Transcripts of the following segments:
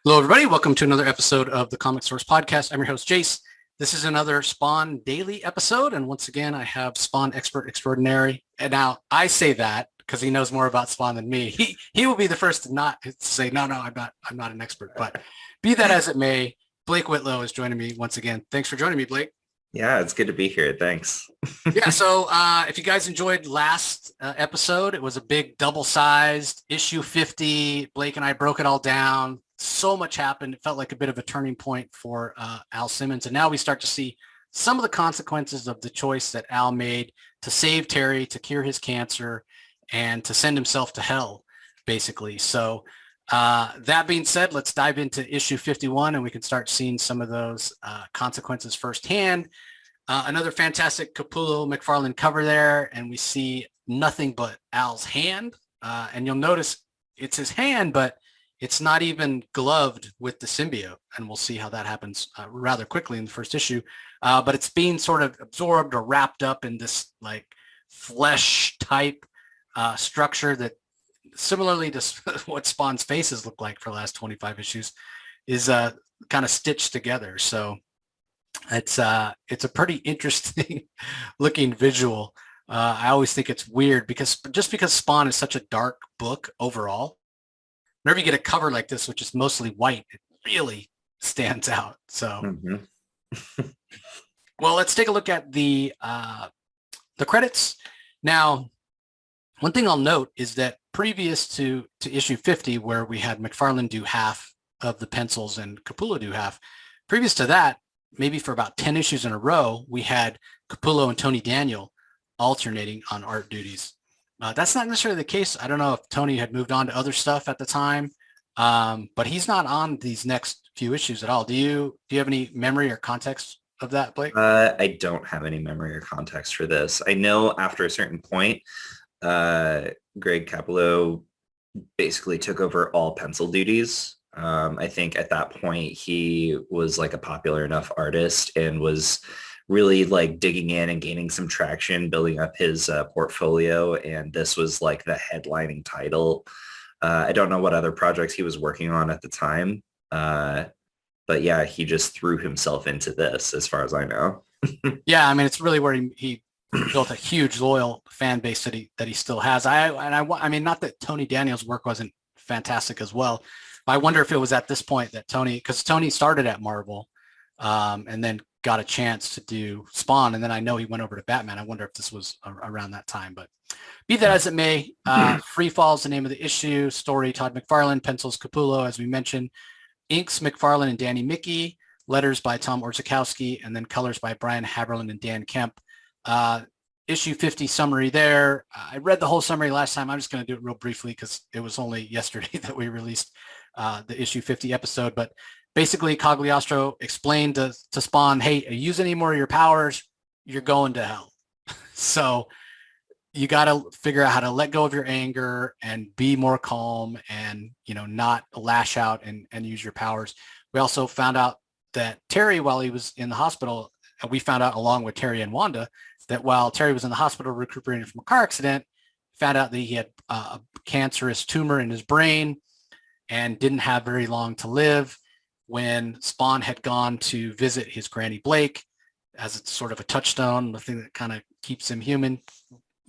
Hello, everybody. Welcome to another episode of the Comic Source Podcast. I'm your host, Jace. This is another Spawn Daily episode. And once again, I have Spawn Expert Extraordinary. And now I say that because he knows more about Spawn than me. He will be the first to say, no, I'm not an expert. But be that as it may, Blake Whitlow is joining me once again. Thanks for joining me, Blake. Yeah, it's good to be here. Thanks. Yeah, so if you guys enjoyed last episode, it was a big double-sized issue 50. Blake and I broke it all down. So much happened. It felt like a bit of a turning point for Al Simmons. And now we start to see some of the consequences of the choice that Al made to save Terry, to cure his cancer, and to send himself to hell, basically. So that being said, let's dive into issue 51 and we can start seeing some of those consequences firsthand. Another fantastic Capullo McFarlane cover there, and we see nothing but Al's hand. And you'll notice it's his hand, but it's not even gloved with the symbiote, and we'll see how that happens rather quickly in the first issue. But it's being sort of absorbed or wrapped up in this like flesh type structure that, similarly to what Spawn's faces look like for the last 25 issues, is kind of stitched together. So it's a pretty interesting looking visual. I always think it's weird because Spawn is such a dark book overall, whenever you get a cover like this, which is mostly white, it really stands out. So, well, let's take a look at the credits. Now, one thing I'll note is that previous to issue 50, where we had McFarlane do half of the pencils and Capullo do half, previous to that, maybe for about 10 issues in a row, we had Capullo and Tony Daniel alternating on art duties. That's not necessarily the case. I don't know if Tony had moved on to other stuff at the time, but he's not on these next few issues at all. Do you have any memory or context of that, Blake? I don't have any memory or context for this. I know after a certain point, Greg Capullo basically took over all pencil duties. I think at that point he was like a popular enough artist and was really like digging in and gaining some traction, building up his portfolio. And this was like the headlining title. I don't know what other projects he was working on at the time. But yeah, he just threw himself into this as far as I know. Yeah, I mean, it's really where he built a huge loyal fan base that he still has. I mean, not that Tony Daniel's work wasn't fantastic as well, but I wonder if it was at this point that because Tony started at Marvel and then got a chance to do Spawn, and then I know he went over to Batman. I wonder if this was around that time, but be that as it may, Free Fall is the name of the issue. Story, Todd McFarlane, pencils Capullo, as we mentioned, inks McFarlane and Danny Miki, letters by Tom Orzechowski, and then colors by Brian Haberlin and Dan Kemp. Issue 50 summary there. I read the whole summary last time. I'm just going to do it real briefly because it was only yesterday that we released the issue 50 episode, but basically, Cagliostro explained to Spawn, hey, use any more of your powers, you're going to hell. So you got to figure out how to let go of your anger and be more calm and, not lash out and use your powers. We also found out that Terry, while he was in the hospital, we found out along with Terry and Wanda, that while Terry was in the hospital recuperating from a car accident, found out that he had a cancerous tumor in his brain and didn't have very long to live. When Spawn had gone to visit his Granny Blake as it's sort of a touchstone, the thing that kind of keeps him human,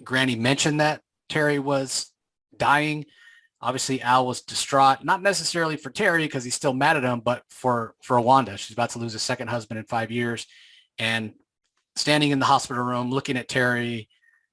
Granny mentioned that Terry was dying. Obviously, Al was distraught, not necessarily for Terry because he's still mad at him, but for Wanda. She's about to lose a second husband in 5 years. And standing in the hospital room, looking at Terry,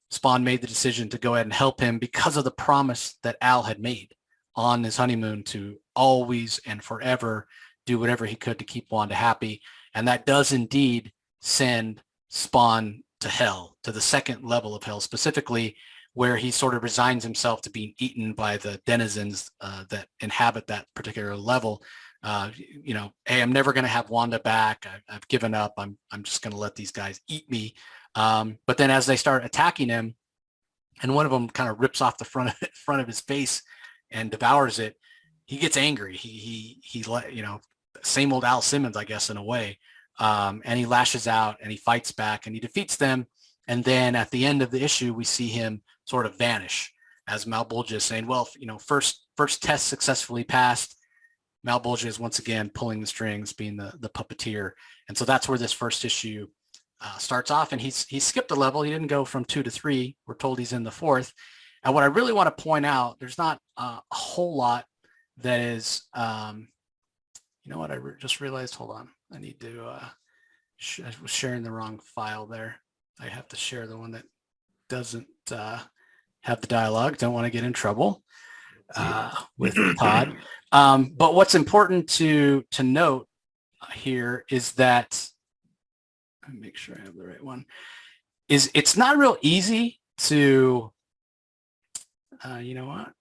Spawn made the decision to go ahead and help him because of the promise that Al had made on his honeymoon to always and forever do whatever he could to keep Wanda happy. And that does indeed send Spawn to hell, to the second level of hell, specifically where he sort of resigns himself to being eaten by the denizens that inhabit that particular level. Hey, I'm never going to have Wanda back. I've given up. I'm just going to let these guys eat me. But then as they start attacking him, and one of them kind of rips off the front of his face and devours it, he gets angry. He same old Al Simmons, I guess, in a way. And he lashes out and he fights back and he defeats them. And then at the end of the issue, we see him sort of vanish as Malebolgia is saying, well, first test successfully passed. Malebolgia is once again pulling the strings, being the puppeteer. And so that's where this first issue starts off. And he's skipped a level. He didn't go from 2 to 3. We're told he's in the 4th. And what I really want to point out, there's not a whole lot that is, you know what, I just realized, hold on. I need to, I was sharing the wrong file there. I have to share the one that doesn't have the dialogue. Don't want to get in trouble with Todd. But what's important to note here is that, let me make sure I have the right one, is it's not real easy to, you know what?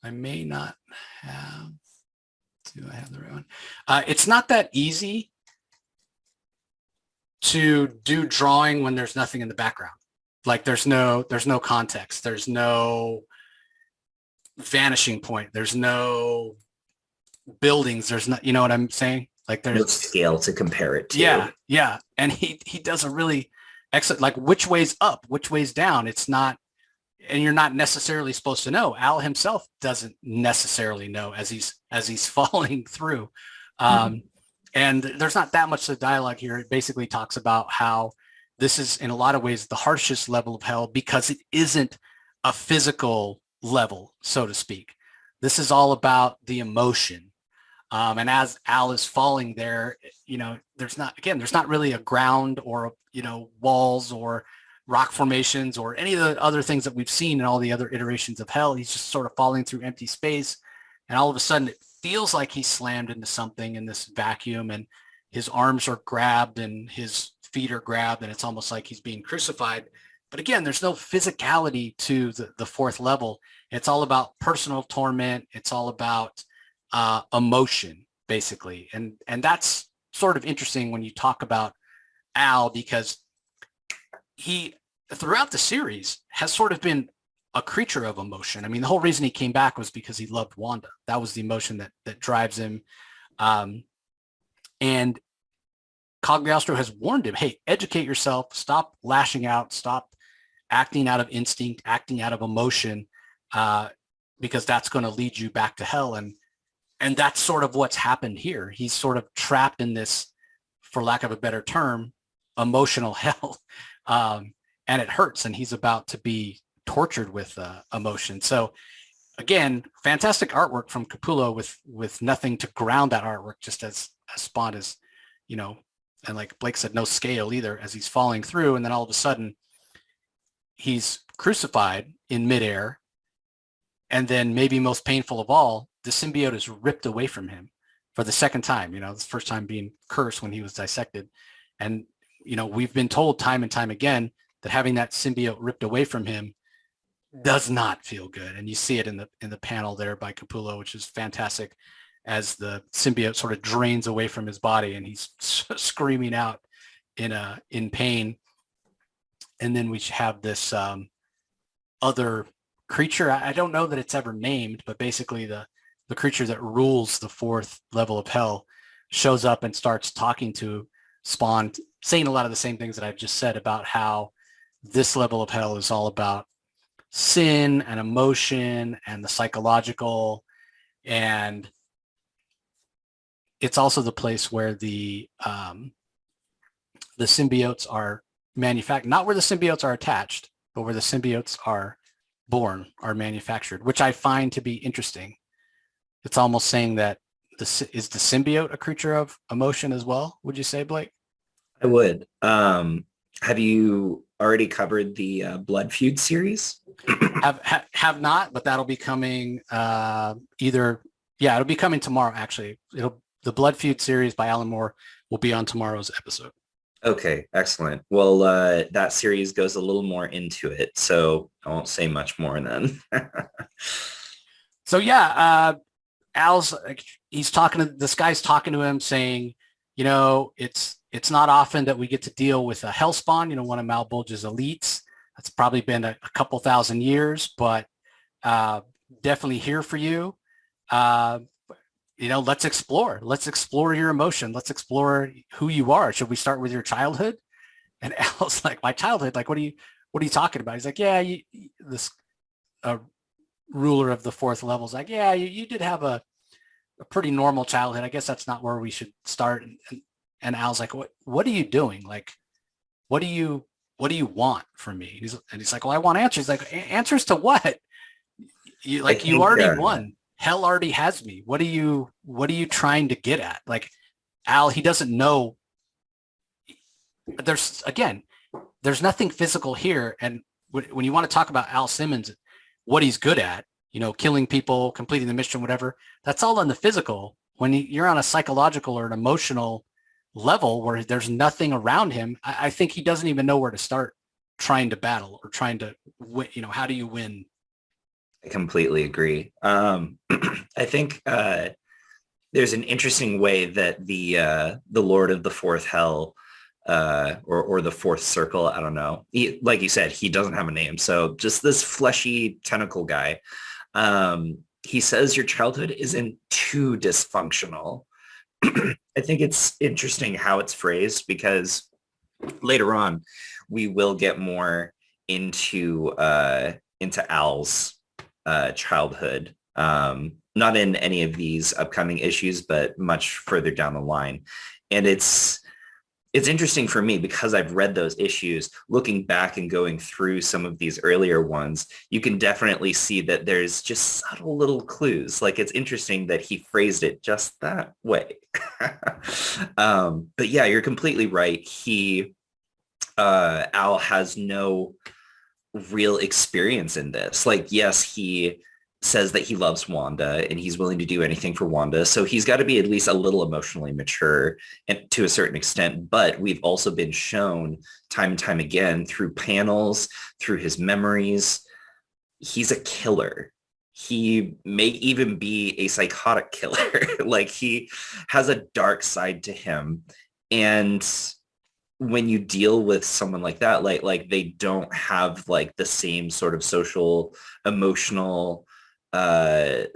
I may not have, do I have the right one? It's not that easy to do drawing when there's nothing in the background. Like there's no context. There's no vanishing point. There's no buildings. There's not, you know what I'm saying? Like there's no scale to compare it to. Yeah. And he does a really excellent, like which way's up, which way's down. It's not, and you're not necessarily supposed to know. Al himself doesn't necessarily know as he's falling through. And there's not that much of dialogue here. It basically talks about how this is in a lot of ways the harshest level of hell because it isn't a physical level, so to speak. This is all about the emotion. And as Al is falling there, you know, there's not really a ground or, you know, walls or rock formations or any of the other things that we've seen in all the other iterations of hell. He's just sort of falling through empty space. And all of a sudden it feels like he's slammed into something in this vacuum, and his arms are grabbed and his feet are grabbed, and it's almost like he's being crucified. But again, there's no physicality to the 4th level. It's all about personal torment. It's all about emotion, basically. And that's sort of interesting when you talk about Al, because he, throughout the series, has sort of been a creature of emotion. I mean, the whole reason he came back was because he loved Wanda. That was the emotion that drives him. And Cagliostro has warned him, hey, educate yourself, stop lashing out, stop acting out of instinct, acting out of emotion, because that's going to lead you back to hell. And that's sort of what's happened here. He's sort of trapped in this, for lack of a better term, emotional hell. And it hurts, and he's about to be tortured with emotion. So again, fantastic artwork from Capullo with nothing to ground that artwork, just as Spawn is, you know, and like Blake said, no scale either, as he's falling through. And then all of a sudden he's crucified in midair. And then maybe most painful of all, the symbiote is ripped away from him for the second time. You know, the first time being cursed when he was dissected. And, you know, we've been told time and time again that having that symbiote ripped away from him does not feel good. And you see it in the panel there by Capullo, which is fantastic, as the symbiote sort of drains away from his body and he's screaming out in pain. And then we have this other creature. I don't know that it's ever named, but basically the creature that rules the 4th level of hell shows up and starts talking to Spawn, saying a lot of the same things that I've just said about how this level of hell is all about sin and emotion and the psychological. And it's also the place where the symbiotes are manufactured, not where the symbiotes are attached, but where the symbiotes are born, are manufactured, which I find to be interesting. It's almost saying that is the symbiote a creature of emotion as well? Would you say, Blake? I would. Have you already covered the Blood Feud series? have not, but that'll be coming it'll be coming tomorrow. Actually, the Blood Feud series by Alan Moore will be on tomorrow's episode. Okay, excellent. Well, that series goes a little more into it, so I won't say much more then. So yeah, this guy's talking to him saying, you know, it's not often that we get to deal with a Hellspawn, you know, one of Malebolgia's elites. That's probably been a couple thousand years, but definitely here for you. You know, let's explore your emotion. Let's explore who you are. Should we start with your childhood? And Al's like, my childhood? Like, what are you talking about? He's like, yeah, this ruler of the 4th level is like, yeah, you did have a a pretty normal childhood. I guess that's not where we should start. And Al's like, what are you doing? Like, what do you want from me? And he's like, well, I want answers. He's like, answers to what? You already won. Hell already has me. What are you trying to get at? Like, Al, he doesn't know. There's nothing physical here. And when you want to talk about Al Simmons, what he's good at, killing people, completing the mission, whatever, that's all on the physical. When you're on a psychological or an emotional level where there's nothing around him, I think he doesn't even know where to start trying to battle or trying to win. How do you win? I completely agree. I think there's an interesting way that the Lord of the Fourth Hell or the Fourth Circle, I don't know. Like you said, he doesn't have a name. So just this fleshy tentacle guy. He says your childhood isn't too dysfunctional. I think it's interesting how it's phrased because later on we will get more into Al's childhood. Not in any of these upcoming issues, but much further down the line. And it's interesting for me because I've read those issues. Looking back and going through some of these earlier ones, you can definitely see that there's just subtle little clues. Like, it's interesting that he phrased it just that way. But yeah, you're completely right. Al has no real experience in this. Like, yes, he says that he loves Wanda and he's willing to do anything for Wanda. So he's got to be at least a little emotionally mature and to a certain extent. But we've also been shown time and time again through panels, through his memories, he's a killer. He may even be a psychotic killer. Like, he has a dark side to him. And when you deal with someone like that, like they don't have like the same sort of social, emotional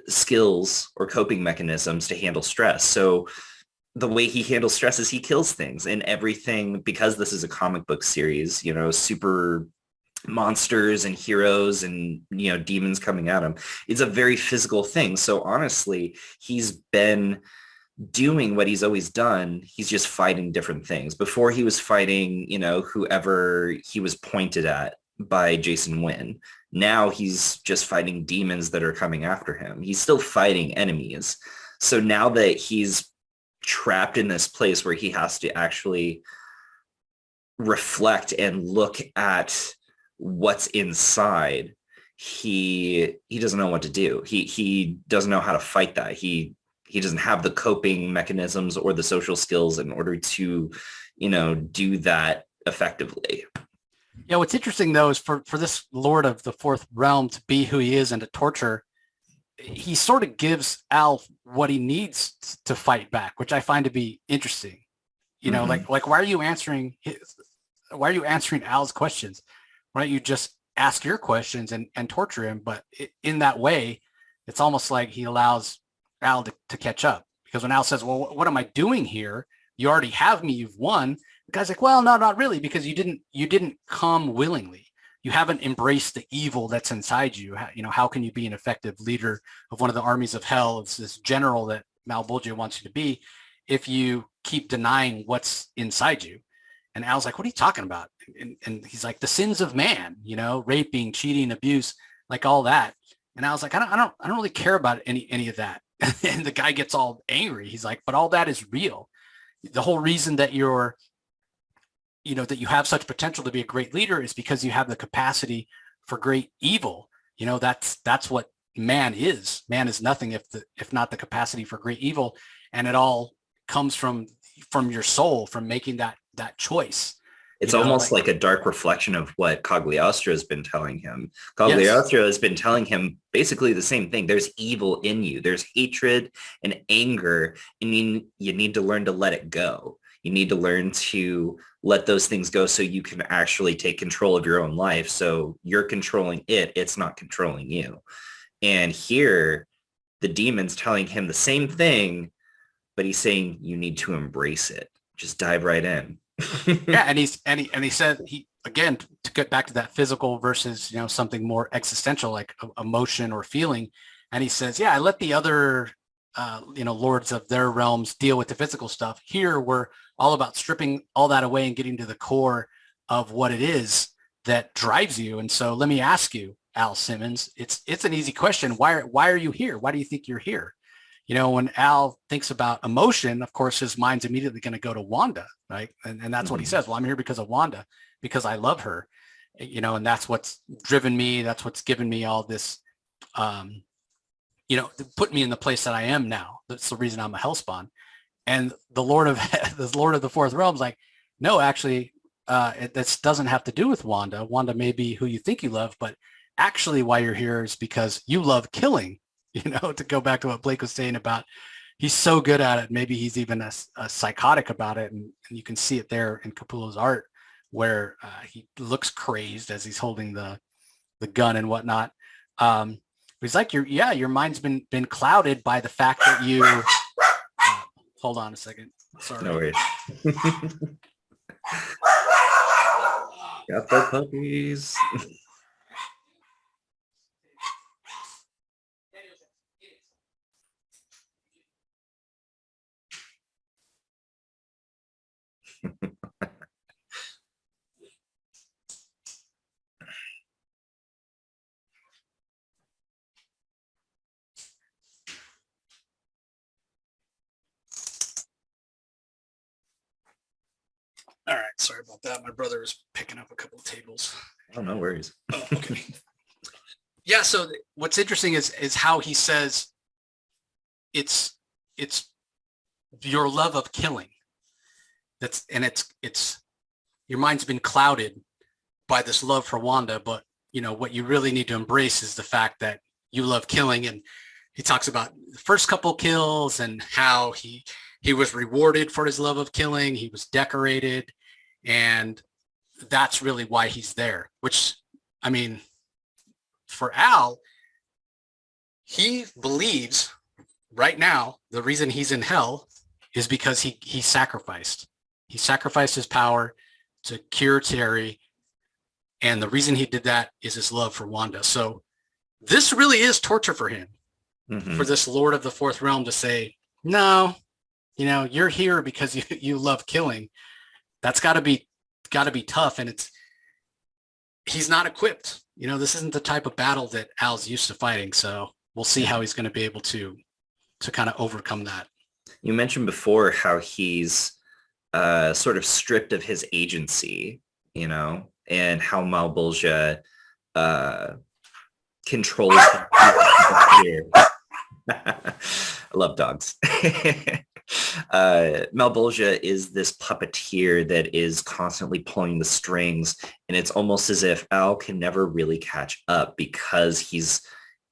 skills or coping mechanisms to handle stress. So the way he handles stress is he kills things, and everything, because this is a comic book series, super monsters and heroes and, demons coming at him. It's a very physical thing. So honestly, he's been doing what he's always done. He's just fighting different things. Before, he was fighting, whoever he was pointed at by Jason Wynn. Now he's just fighting demons that are coming after him. He's still fighting enemies. So now that he's trapped in this place where he has to actually reflect and look at what's inside, he doesn't know what to do. He doesn't know how to fight that. He doesn't have the coping mechanisms or the social skills in order to, do that effectively. Yeah, what's interesting though is for this Lord of the Fourth Realm to be who he is and to torture, he sort of gives Al what he needs to fight back, which I find to be interesting. Like why are you answering Al's questions? Why don't you just ask your questions and torture him? But in that way, it's almost like he allows Al to catch up, because when Al says, well, what am I doing here? You already have me. You've won. The guy's like, well, no, not really, because you didn't come willingly. You haven't embraced the evil that's inside you. How can you be an effective leader of one of the armies of hell? It's this general that Malebolgia wants you to be if you keep denying what's inside you. And Al's like, what are you talking about? And he's like, the sins of man, raping, cheating, abuse, like all that. And Al's like, I don't really care about any of that. And the guy gets all angry. He's like, but all that is real. The whole reason that that you have such potential to be a great leader is because you have the capacity for great evil. That's what man is. Man is nothing if not the capacity for great evil. And it all comes from your soul, from making that choice. It's almost like a dark reflection of what Cagliostro has been telling him. Cagliostro has been telling him basically the same thing. There's evil in you. There's hatred and anger, and you need to learn to let it go. You need to learn to let those things go so you can actually take control of your own life. So you're controlling it. It's not controlling you. And here, the demon's telling him the same thing, but he's saying you need to embrace it. Just dive right in. Yeah, and he said, he again, to get back to that physical versus something more existential like emotion or feeling, and he says, yeah, I let the other lords of their realms deal with the physical stuff. Here, we're all about stripping all that away and getting to the core of what it is that drives you. And so let me ask you, Al Simmons, it's an easy question. Why are you here? Why do you think you're here? When Al thinks about emotion, of course, his mind's immediately going to go to Wanda, right? And that's what he says. Well, I'm here because of Wanda, because I love her, and that's what's driven me. That's what's given me all this, put me in the place that I am now. That's the reason I'm a hellspawn. And the Lord of the Fourth Realm's like, no, actually, this doesn't have to do with Wanda. Wanda may be who you think you love, but actually why you're here is because you love killing. To go back to what Blake was saying about, he's so good at it. Maybe he's even a psychotic about it. And you can see it there in Capullo's art where he looks crazed as he's holding the gun and whatnot. He's like, your mind's been clouded by the fact that you, hold on a second. Sorry. No worries. Got the puppies. All right. Sorry about that. My brother was picking up a couple of tables. Oh, no worries. Oh, okay. Yeah. So what's interesting is how he says it's your love of killing. It's your mind's been clouded by this love for Wanda, but what you really need to embrace is the fact that you love killing. And he talks about the first couple kills and how he was rewarded for his love of killing. He was decorated, and that's really why he's there, which, I mean, for Al, he believes right now the reason he's in hell is because he sacrificed. He sacrificed his power to cure Terry, and the reason he did that is his love for Wanda. So this really is torture for him, for this Lord of the Fourth Realm to say, no, you're here because you love killing. That's got to be tough, and he's not equipped. This isn't the type of battle that Al's used to fighting. So we'll see how he's going to be able to kind of overcome that. You mentioned before how he's sort of stripped of his agency, and how Malebolgia controls him. I love dogs. Malebolgia is this puppeteer that is constantly pulling the strings, and it's almost as if Al can never really catch up because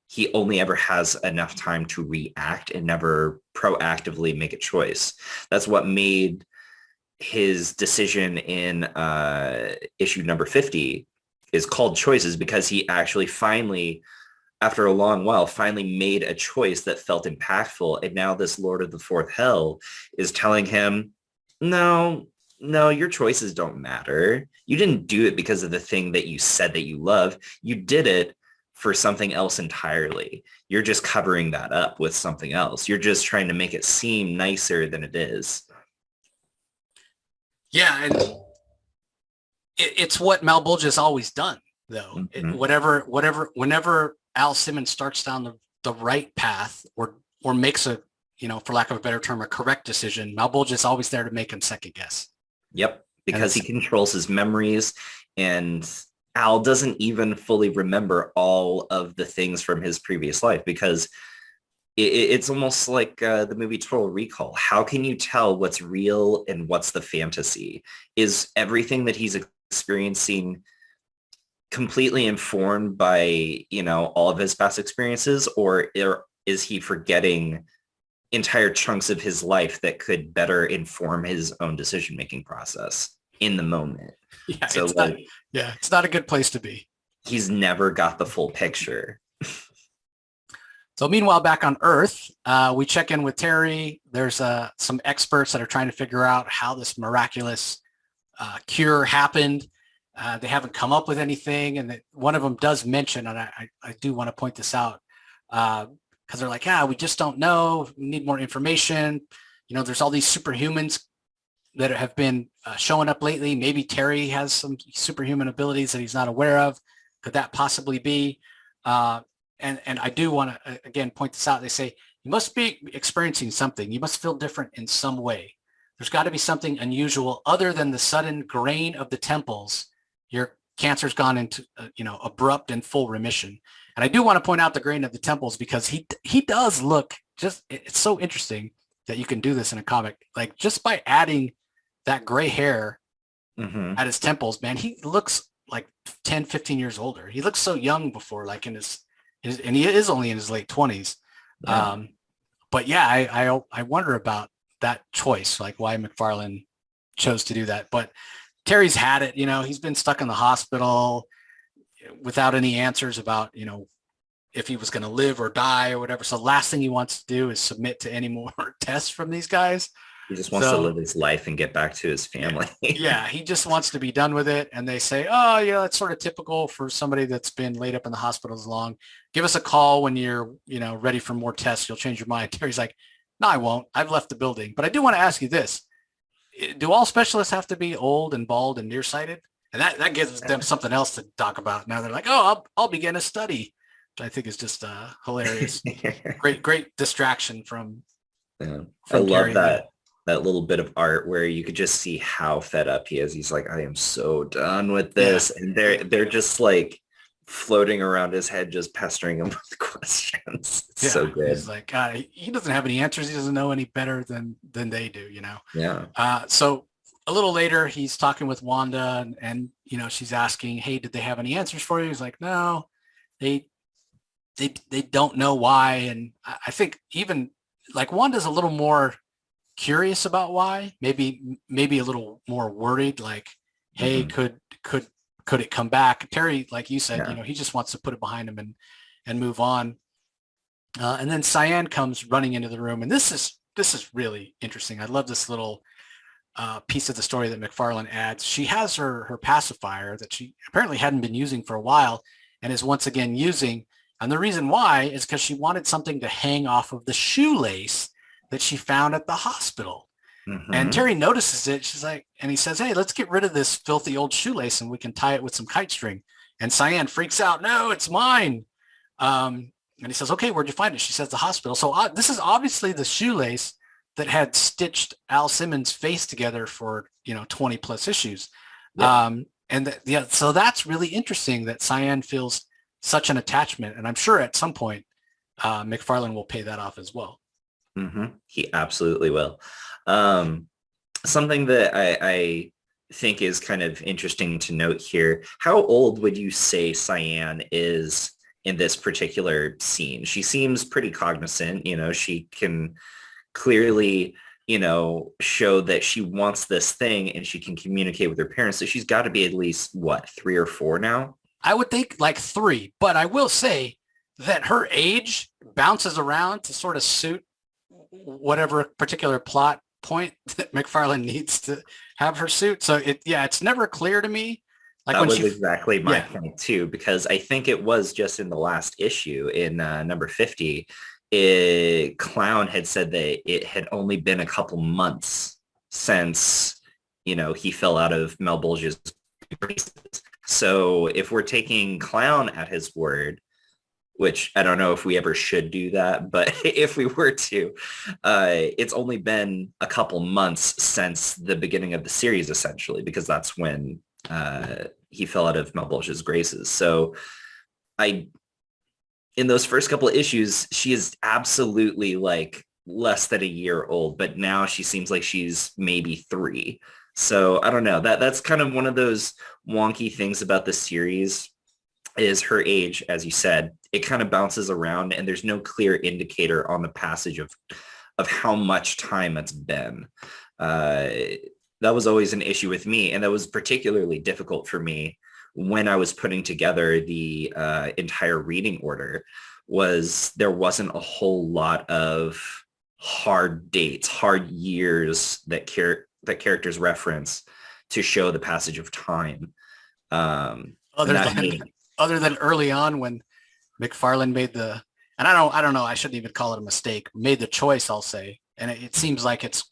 he only ever has enough time to react and never proactively make a choice. That's what made his decision in issue number 50 is called Choices, because he actually finally, after a long while, finally made a choice that felt impactful. And now this Lord of the Fourth Hell is telling him, no, your choices don't matter. You didn't do it because of the thing that you said that you love. You did it for something else entirely. You're just covering that up with something else. You're just trying to make it seem nicer than it is. Yeah, and it's what Malebolgia's always done, though. Whenever Al Simmons starts down the right path or makes a, for lack of a better term, a correct decision, Malebolgia's always there to make him second guess. Yep, because he controls his memories, and Al doesn't even fully remember all of the things from his previous life, because it's almost like the movie Total Recall. How can you tell what's real and what's the fantasy? Is everything that he's experiencing completely informed by, all of his past experiences, or is he forgetting entire chunks of his life that could better inform his own decision-making process in the moment? Yeah, so it's not a good place to be. He's never got the full picture. So meanwhile, back on Earth, we check in with Terry. There's some experts that are trying to figure out how this miraculous cure happened. They haven't come up with anything. And one of them does mention, and I do want to point this out, because they're like, we just don't know. We need more information. There's all these superhumans that have been showing up lately. Maybe Terry has some superhuman abilities that he's not aware of. Could that possibly be? And I do want to, again, point this out. They say, you must be experiencing something. You must feel different in some way. There's got to be something unusual other than the sudden graying of the temples. Your cancer's gone into, abrupt and full remission. And I do want to point out the graying of the temples because he does look it's so interesting that you can do this in a comic. Like just by adding that gray hair at his temples, man, he looks like 10, 15 years older. He looks so young before, like in his and he is only in his late 20s. Yeah. But yeah, I wonder about that choice, like why McFarlane chose to do that. But Terry's had it, he's been stuck in the hospital without any answers about, if he was going to live or die or whatever. So last thing he wants to do is submit to any more tests from these guys. He just wants to live his life and get back to his family. Yeah, he just wants to be done with it. And they say, oh, that's sort of typical for somebody that's been laid up in the hospital as long. Give us a call when you're, ready for more tests. You'll change your mind. Terry's like, no, I won't. I've left the building. But I do want to ask you this. Do all specialists have to be old and bald and nearsighted? And that gives them something else to talk about. Now they're like, oh, I'll begin a study, which I think is just hilarious. Great distraction from I love that little bit of art where you could just see how fed up he is. He's like, I am so done with this. Yeah. And they're just like floating around his head, just pestering him with questions. It's so good. He's like, he doesn't have any answers. He doesn't know any better than they do, Yeah. So a little later, he's talking with Wanda and she's asking, hey, did they have any answers for you? He's like, no, they don't know why. And I think even like Wanda's a little more curious about why, maybe a little more worried, like, hey, could it come back? Terry, like you said, he just wants to put it behind him and move on. And then Cyan comes running into the room, and this is really interesting. I love this little piece of the story that McFarlane adds. She has her pacifier that she apparently hadn't been using for a while and is once again using. And the reason why is because she wanted something to hang off of the shoelace that she found at the hospital. And Terry notices it. She's like, and he says, hey, let's get rid of this filthy old shoelace and we can tie it with some kite string. And Cyan freaks out. No, it's mine. And he says, okay, where'd you find it? She says, the hospital. So this is obviously the shoelace that had stitched Al Simmons' face together for, 20 plus issues. Yeah. So that's really interesting that Cyan feels such an attachment. And I'm sure at some point, McFarlane will pay that off as well. He absolutely will. Something that I think is kind of interesting to note here. How old would you say Cyan is in this particular scene? She seems pretty cognizant. She can clearly, show that she wants this thing and she can communicate with her parents. So she's got to be at least, 3 or 4 now? I would think like 3, but I will say that her age bounces around to sort of suit whatever particular plot point that McFarlane needs to have her suit. So it's never clear to me. Like that was exactly my point too, because I think it was just in the last issue in number 50, Clown had said that it had only been a couple months since, he fell out of Malebolgia's graces. So if we're taking Clown at his word, which I don't know if we ever should do that, but if we were to, it's only been a couple months since the beginning of the series, essentially, because that's when he fell out of Malebolgia's graces. So in those first couple of issues, she is absolutely like less than a year old, but now she seems like she's maybe 3. So I don't know. That's kind of one of those wonky things about the series is her age, as you said. It kind of bounces around and there's no clear indicator on the passage of how much time it's been. That was always an issue with me. And that was particularly difficult for me when I was putting together the entire reading order. There wasn't a whole lot of hard dates, hard years that characters reference to show the passage of time. Other than early on when McFarlane made the and I don't know, I shouldn't even call it a mistake, made the choice, I'll say. And it seems like it's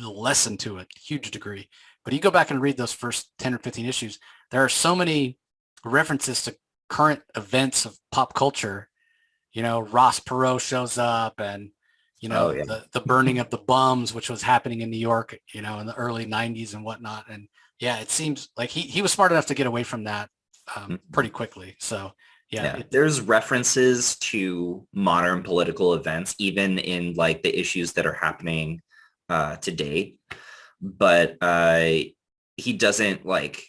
lessened to a huge degree. But you go back and read those first 10 or 15 issues, there are so many references to current events of pop culture. Ross Perot shows up, and, Oh yeah. the burning of the bums, which was happening in New York, in the early 90s and whatnot. And yeah, it seems like he was smart enough to get away from that pretty quickly. So yeah. There's references to modern political events, even in like the issues that are happening today. But he doesn't like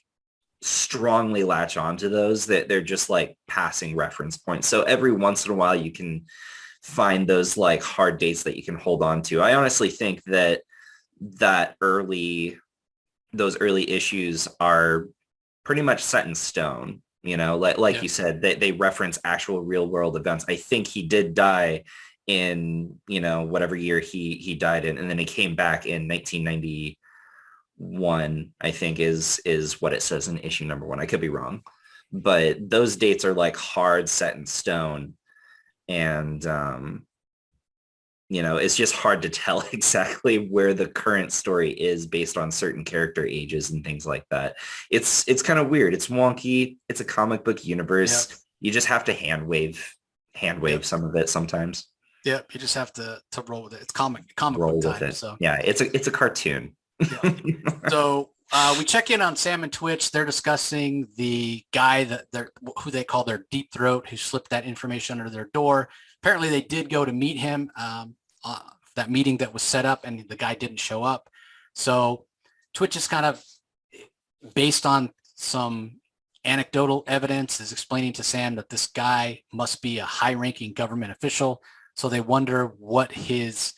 strongly latch onto those, that they're just like passing reference points. So every once in a while you can find those like hard dates that you can hold on to. I honestly think that those early issues are pretty much set in stone. Like you said, they reference actual real world events. I think he did die in, whatever year he died in, and then he came back in 1991, I think is what it says in issue number 1. I could be wrong, but those dates are like hard set in stone. And, it's just hard to tell exactly where the current story is based on certain character ages and things like that. It's kind of weird. It's wonky. It's a comic book universe. Yep. You just have to hand wave yep. some of it sometimes. Yep. You just have to roll with it. It's comic roll book time. With it. So yeah, it's a cartoon. Yeah. So we check in on Sam and Twitch. They're discussing the guy who they call their deep throat, who slipped that information under their door. Apparently they did go to meet him, that meeting that was set up, and the guy didn't show up. So Twitch is kind of, based on some anecdotal evidence, is explaining to Sam that this guy must be a high-ranking government official. So they wonder what his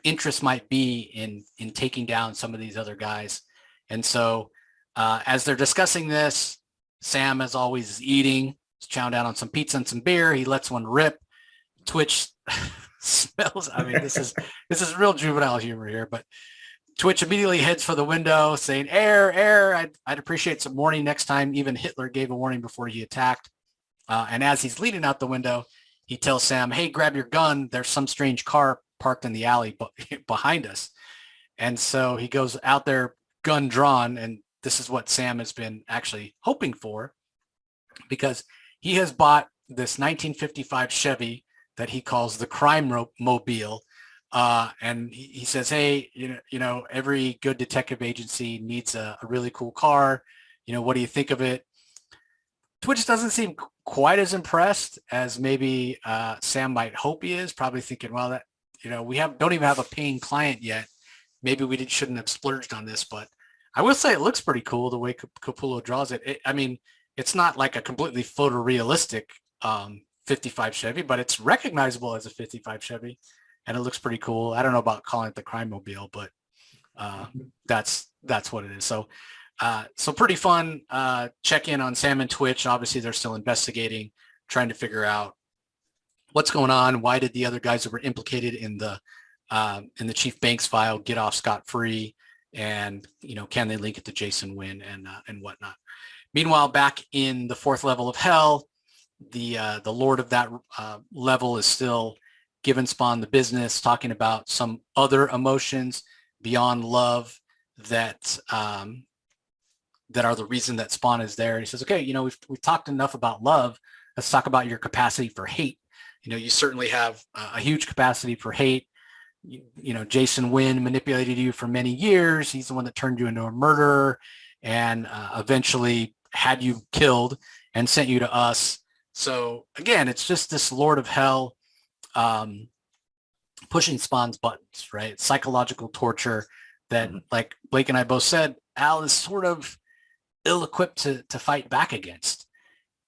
interest might be in taking down some of these other guys. And so as they're discussing this, Sam, as always, is eating, chowing down on some pizza and some beer. He lets one rip. Twitch smells. I mean, this is real juvenile humor here, but Twitch immediately heads for the window saying, air, I'd appreciate some warning next time. Even Hitler gave a warning before he attacked. And as he's leading out the window, he tells Sam, hey, grab your gun. There's some strange car parked in the alley behind us. And so he goes out there, gun drawn, and this is what Sam has been actually hoping for, because he has bought this 1955 Chevy that he calls the crime mobile. And he says, hey, every good detective agency needs a really cool car. What do you think of it? Twitch doesn't seem quite as impressed as maybe Sam might hope he is, probably thinking, well, that, we don't even have a paying client yet. Maybe we shouldn't have splurged on this, but I will say it looks pretty cool the way Capullo draws it. I mean, it's not like a completely photorealistic 55 Chevy, but it's recognizable as a 55 Chevy, and it looks pretty cool. I don't know about calling it the crime mobile, but that's what it is. So pretty fun. Check in on Sam and Twitch. Obviously, they're still investigating, trying to figure out what's going on. Why did the other guys that were implicated in the Chief Banks file get off scot-free? And can they link it to Jason Wynn and whatnot? Meanwhile, back in the 4th level of hell, the lord of that level is still giving Spawn the business, talking about some other emotions beyond love that are the reason that Spawn is there. And he says, okay, we've talked enough about love. Let's talk about your capacity for hate. You certainly have a huge capacity for hate. Jason Wynn manipulated you for many years. He's the one that turned you into a murderer and eventually had you killed and sent you to us. So again, it's just this Lord of Hell pushing Spawn's buttons, right? Psychological torture that, like Blake and I both said, Al is sort of ill-equipped to fight back against.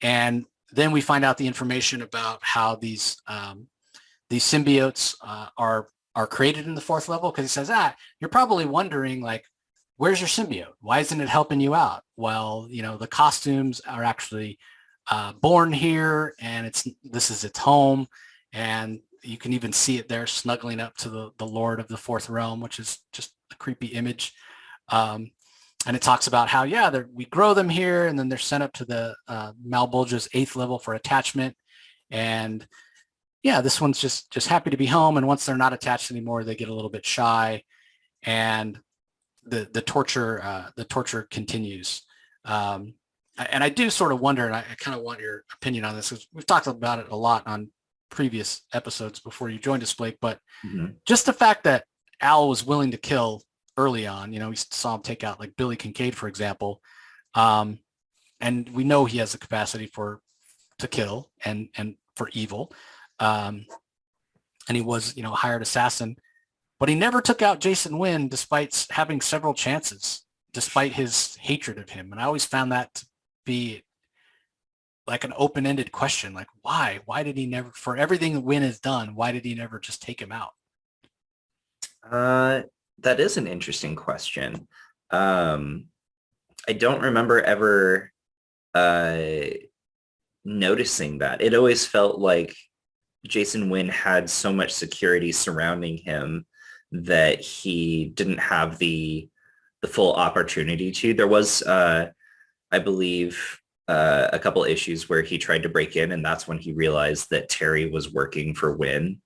And then we find out the information about how these symbiotes are created in the 4th level, because he says, you're probably wondering, like, where's your symbiote? Why isn't it helping you out? Well, the costumes are actually born here, and this is its home, and you can even see it there snuggling up to the Lord of the 4th realm, which is just a creepy image. And it talks about how, we grow them here, and then they're sent up to the Malebolgia's 8th level for attachment. And yeah, this one's just happy to be home. And once they're not attached anymore, they get a little bit shy, and the torture continues. Um, and I do sort of wonder, and I kind of want your opinion on this, because we've talked about it a lot on previous episodes before you joined us, Blake, but just the fact that Al was willing to kill early on, we saw him take out like Billy Kincaid, for example. And we know he has the capacity to kill and for evil. And he was, a hired assassin, but he never took out Jason Wynn despite having several chances, despite his hatred of him. And I always found that to be like an open-ended question, like why did he never, for everything Wynn has done, why did he never just take him out? That is an interesting question. I don't remember ever noticing that. It always felt like Jason Wynn had so much security surrounding him that he didn't have the full opportunity to. There was, I believe, a couple issues where he tried to break in, and that's when he realized that Terry was working for Wynn.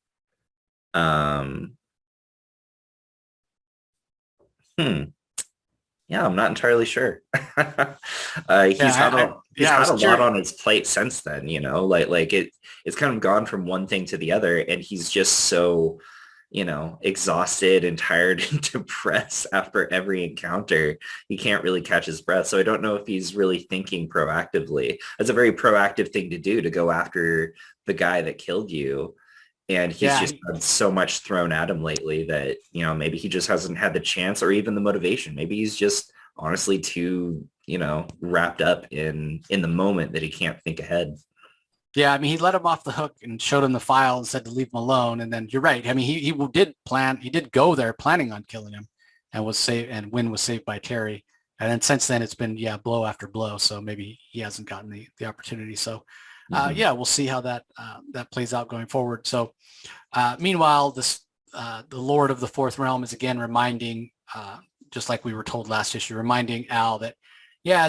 Yeah, I'm not entirely sure. He's had a lot on his plate since then, like it's kind of gone from one thing to the other, and he's just so, exhausted and tired and depressed after every encounter. He can't really catch his breath. So I don't know if he's really thinking proactively. It's a very proactive thing to do, to go after the guy that killed you. And he's just had so much thrown at him lately that, maybe he just hasn't had the chance or even the motivation. Maybe he's just honestly too, wrapped up in the moment that he can't think ahead. Yeah, I mean, he let him off the hook and showed him the file and said to leave him alone. And then you're right. I mean, he did go there planning on killing him, and was saved, and Wynn was saved by Terry. And then since then it's been, blow after blow. So maybe he hasn't gotten the opportunity. So we'll see how that plays out going forward. So meanwhile, the Lord of the Fourth Realm is again reminding, just like we were told last issue, reminding Al that,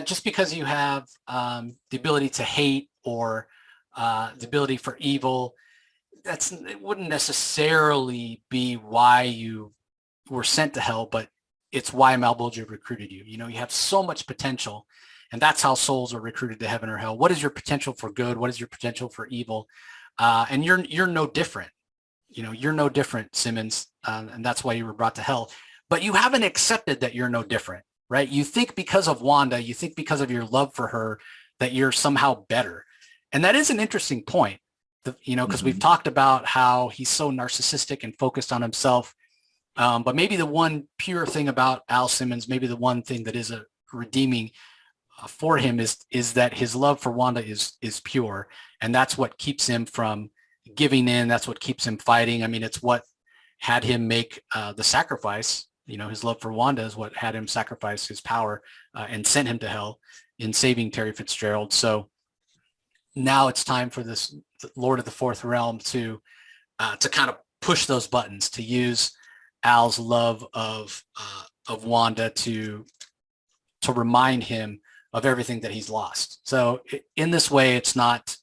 just because you have the ability to hate or the ability for evil, it wouldn't necessarily be why you were sent to hell, but it's why Malebolgia recruited you. You have so much potential, and that's how souls are recruited to heaven or hell. What is your potential for good? What is your potential for evil? And you're no different. You're no different, Simmons, and that's why you were brought to hell. But you haven't accepted that you're no different, right? You think because of Wanda, you think because of your love for her, that you're somehow better. And that is an interesting point, because we've talked about how he's so narcissistic and focused on himself. But maybe the one pure thing about Al Simmons, maybe the one thing that is a redeeming for him is that his love for Wanda is pure. And that's what keeps him from giving in. That's what keeps him fighting. I mean, it's what had him make the sacrifice. His love for Wanda is what had him sacrifice his power and sent him to hell in saving Terry Fitzgerald. So now it's time for this Lord of the Fourth Realm to kind of push those buttons, to use Al's love of Wanda to remind him of everything that he's lost. So in this way, it's not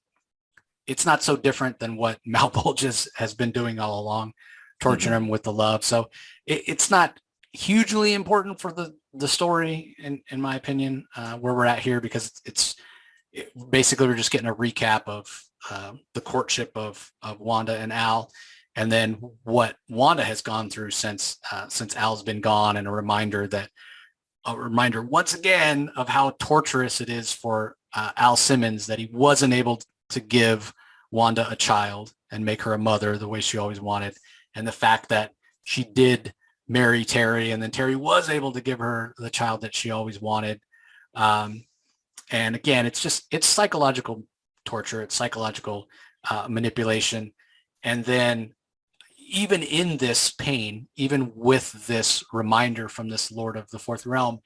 so different than what Malebolgia has been doing all along, torturing him with the love. So it's not hugely important for the story, in my opinion, where we're at here, because basically we're just getting a recap of the courtship of Wanda and Al, and then what Wanda has gone through since Al's been gone, and a reminder once again of how torturous it is for Al Simmons that he wasn't able to give Wanda a child and make her a mother the way she always wanted, and the fact that she did marry Terry, and then Terry was able to give her the child that she always wanted. And again, it's psychological torture, it's psychological manipulation. And then even in this pain, even with this reminder from this Lord of the Fourth Realm,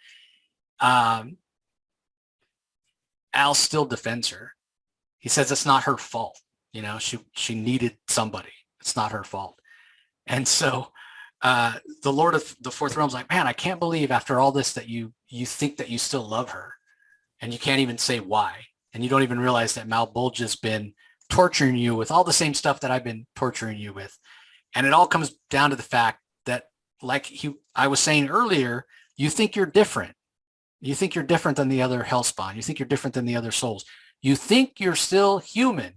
Al still defends her. He says it's not her fault. She needed somebody. It's not her fault. And so the Lord of the Fourth Realm's like, man, I can't believe after all this that you think that you still love her, and you can't even say why. And you don't even realize that Malebolgia's been torturing you with all the same stuff that I've been torturing you with. And it all comes down to the fact that, like I was saying earlier, you think you're different. You think you're different than the other Hellspawn. You think you're different than the other souls. You think you're still human,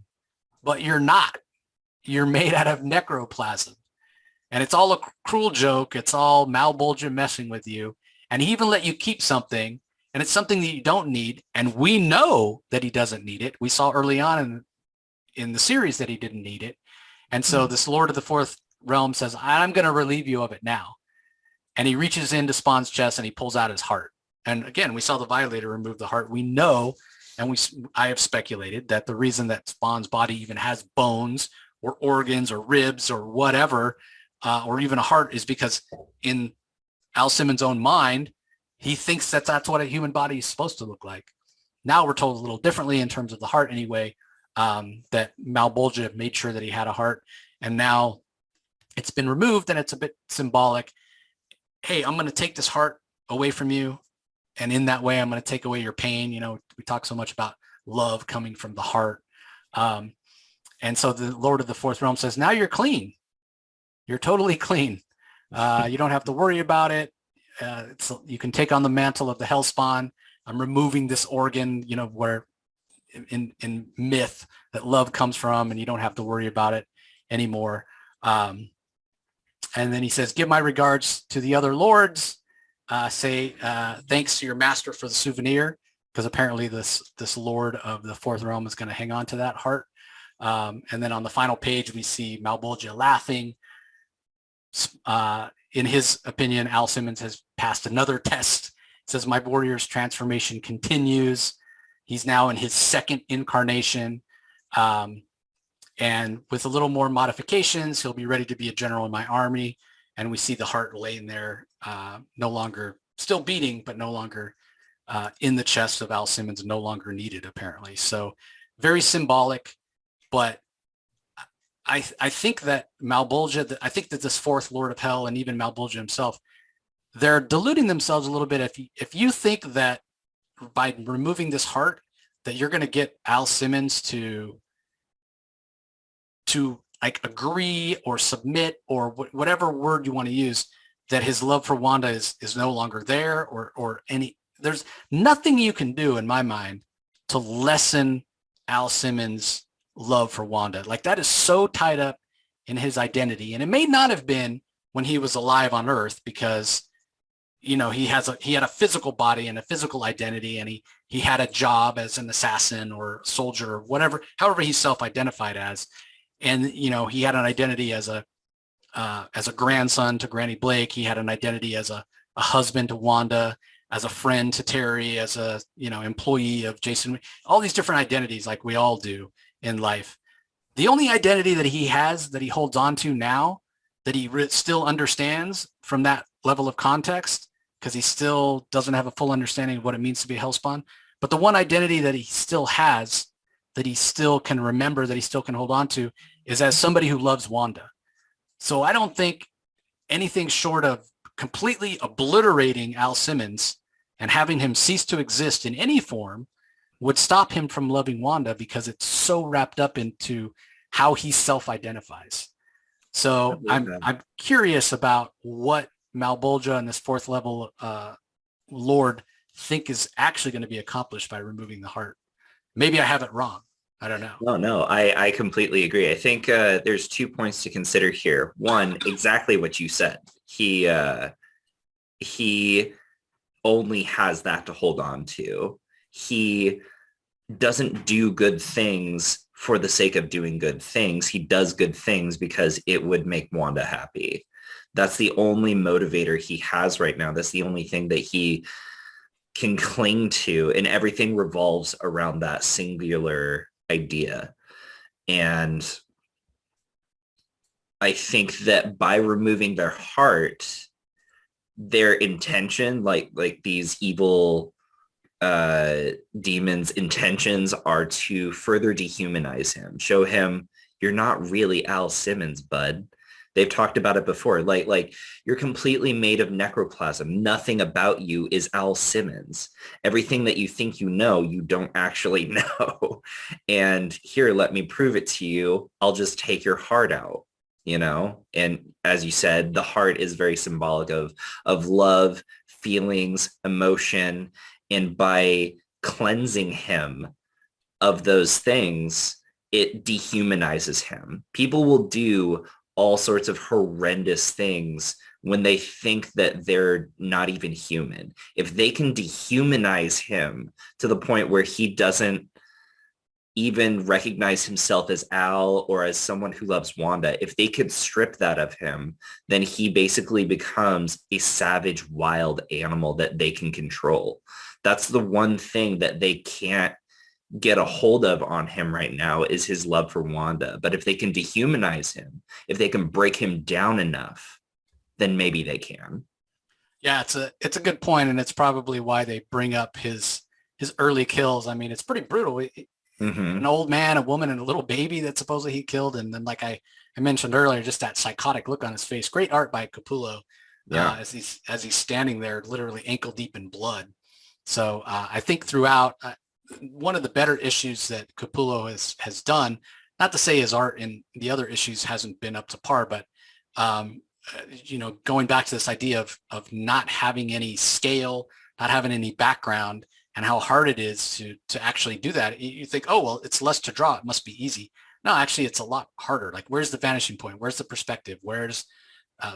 but you're not. You're made out of necroplasm. And it's all a cruel joke. It's all Malebolgia messing with you. And he even let you keep something, and it's something that you don't need. And we know that he doesn't need it. We saw early on in the series that he didn't need it. And so this Lord of the Fourth Realm says, I'm going to relieve you of it now. And he reaches into Spawn's chest and he pulls out his heart. And again, we saw the Violator remove the heart. We know, and I have speculated that the reason that Spawn's body even has bones or organs or ribs or whatever, or even a heart, is because in Al Simmons' own mind, he thinks that that's what a human body is supposed to look like. Now we're told a little differently in terms of the heart anyway, that Malebolgia made sure that he had a heart, and now it's been removed, and it's a bit symbolic. Hey, I'm going to take this heart away from you, and in that way, I'm going to take away your pain. You know, we talk so much about love coming from the heart. And so the Lord of the Fourth Realm says, now you're clean. You're totally clean. You don't have to worry about it. You can take on the mantle of the Hellspawn. I'm removing this organ, you know, where in myth that love comes from, and you don't have to worry about it anymore. And then he says, give my regards to the other lords. Say thanks to your master for the souvenir, because apparently this Lord of the Fourth Realm is going to hang on to that heart. And then on the final page, we see Malebolgia laughing. In his opinion, Al Simmons has passed another test. It says, my warrior's transformation continues. He's now in his second incarnation. And with a little more modifications, he'll be ready to be a general in my army. And we see the heart laying there, no longer, still beating, but no longer in the chest of Al Simmons, no longer needed, apparently. So very symbolic, but I think that Malebolgia, I think that this fourth Lord of Hell and even Malebolgia himself, they're deluding themselves a little bit. If you think that by removing this heart, that you're going to get Al Simmons to like agree or submit or whatever word you want to use, that his love for Wanda is no longer there, or there's nothing you can do in my mind to lessen Al Simmons' love for Wanda. Like, that is so tied up in his identity. And it may not have been when he was alive on Earth, because, you know, he had a physical body and a physical identity, and he had a job as an assassin or soldier or whatever, however he self-identified as. And, you know, he had an identity as a grandson to Granny Blake. He had an identity as a husband to Wanda, as a friend to Terry, as a, you know, employee of Jason, all these different identities like we all do in life. The only identity that he has, that he holds on to now, that he still understands from that level of context, because he still doesn't have a full understanding of what it means to be a Hellspawn, but the one identity that he still has, that he still can remember, that he still can hold on to, is as somebody who loves Wanda. So I don't think anything short of completely obliterating Al Simmons and having him cease to exist in any form would stop him from loving Wanda, because it's so wrapped up into how he self-identifies. So I'm curious about what Malebolgia and this fourth level Lord think is actually going to be accomplished by removing the heart. Maybe I have it wrong. I don't know. No, I completely agree. I think there's 2 points to consider here. One, exactly what you said. He only has that to hold on to. He doesn't do good things for the sake of doing good things. He does good things because it would make Wanda happy. That's the only motivator he has right now. That's the only thing that he can cling to, and everything revolves around that singular idea. And I think that by removing their heart, their intention, like these evil demons' intentions, are to further dehumanize him, show him you're not really Al Simmons, bud. They've talked about it before. Like you're completely made of necroplasm. Nothing about you is Al Simmons. Everything that you think you know, you don't actually know. And here, let me prove it to you. I'll just take your heart out, you know? And as you said, the heart is very symbolic of love, feelings, emotion. And by cleansing him of those things, it dehumanizes him. People will do all sorts of horrendous things when they think that they're not even human. If they can dehumanize him to the point where he doesn't even recognize himself as Al or as someone who loves Wanda, if they could strip that of him, then he basically becomes a savage, wild animal that they can control. That's the one thing that they can't get a hold of on him right now, is his love for Wanda. But if they can dehumanize him, if they can break him down enough, then maybe they can. Yeah, it's a good point, and it's probably why they bring up his early kills. I mean, it's pretty brutal. An old man, a woman, and a little baby that supposedly he killed, and then like I mentioned earlier, just that psychotic look on his face. Great art by Capullo, as he's standing there, literally ankle deep in blood. So I think throughout. One of the better issues that Capullo has done, not to say his art in the other issues hasn't been up to par, but going back to this idea of not having any scale, not having any background, and how hard it is to actually do that. You think, oh, well, it's less to draw, it must be easy. No, actually, it's a lot harder. Like, where's the vanishing point? Where's the perspective? Where's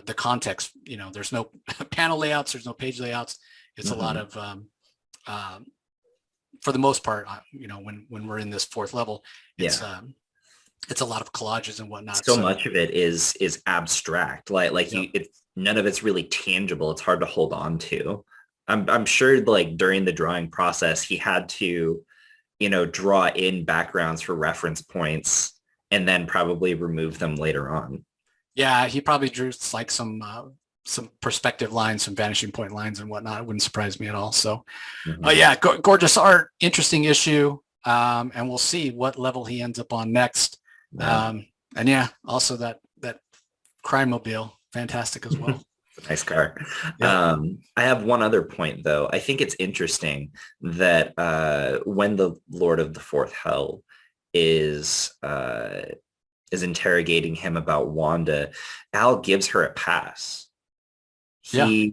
the context? There's no panel layouts, there's no page layouts. It's a lot of for the most part, when we're in this fourth level, it's a lot of collages and whatnot. So much of it is abstract. None of it's really tangible. It's hard to hold on to. I'm sure like during the drawing process, he had to, draw in backgrounds for reference points and then probably remove them later on. Yeah, he probably drew like some perspective lines, some vanishing point lines and whatnot. It wouldn't surprise me at all. So, gorgeous art, interesting issue. And we'll see what level he ends up on next. Also that crime mobile, fantastic as well. Nice car. Yeah. I have one other point though. I think it's interesting that when the Lord of the Fourth Hell is interrogating him about Wanda, Al gives her a pass. And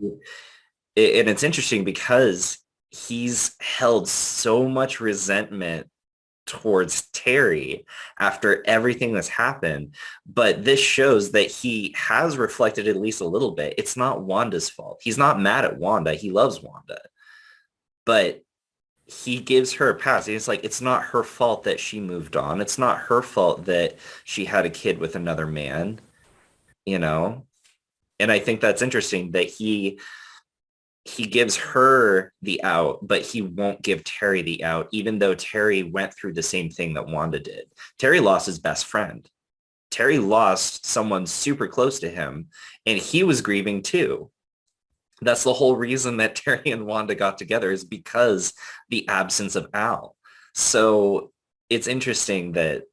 it's interesting because he's held so much resentment towards Terry after everything that's happened. But this shows that he has reflected at least a little bit. It's not Wanda's fault. He's not mad at Wanda. He loves Wanda. But he gives her a pass. It's like, it's not her fault that she moved on. It's not her fault that she had a kid with another man, And I think that's interesting that he gives her the out, but he won't give Terry the out, even though Terry went through the same thing that Wanda did. Terry lost his best friend. Terry lost someone super close to him, and he was grieving too. That's the whole reason that Terry and Wanda got together, is because the absence of Al. So it's interesting that,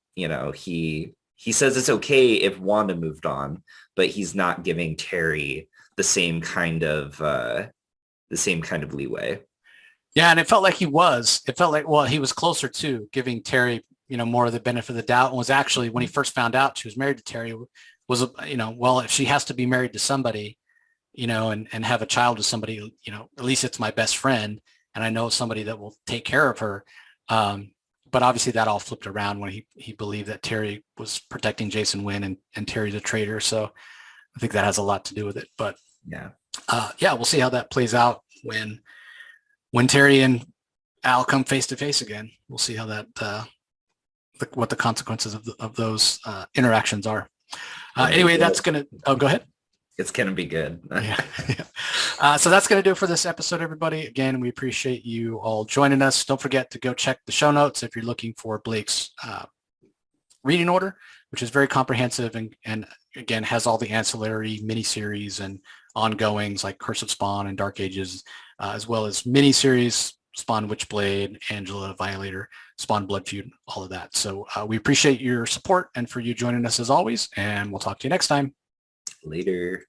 he says it's okay if Wanda moved on, but he's not giving Terry the same kind of leeway. Yeah, and it felt like he was. It felt like, he was closer to giving Terry, more of the benefit of the doubt, and was actually, when he first found out she was married to Terry, was, if she has to be married to somebody, and have a child with somebody, at least it's my best friend, and I know somebody that will take care of her. But obviously that all flipped around when he believed that Terry was protecting Jason Wynn and Terry's a traitor. So I think that has a lot to do with it. But we'll see how that plays out when Terry and Al come face to face again. We'll see how that what the consequences of those interactions are. Anyway, that's gonna. Oh, go ahead. It's going to be good. So that's going to do it for this episode, everybody. Again, we appreciate you all joining us. Don't forget to go check the show notes if you're looking for Blake's reading order, which is very comprehensive and again, has all the ancillary miniseries and ongoings like Curse of Spawn and Dark Ages, as well as miniseries, Spawn Witchblade, Angela Violator, Spawn Blood Feud, all of that. So we appreciate your support and for you joining us as always, and we'll talk to you next time. Later.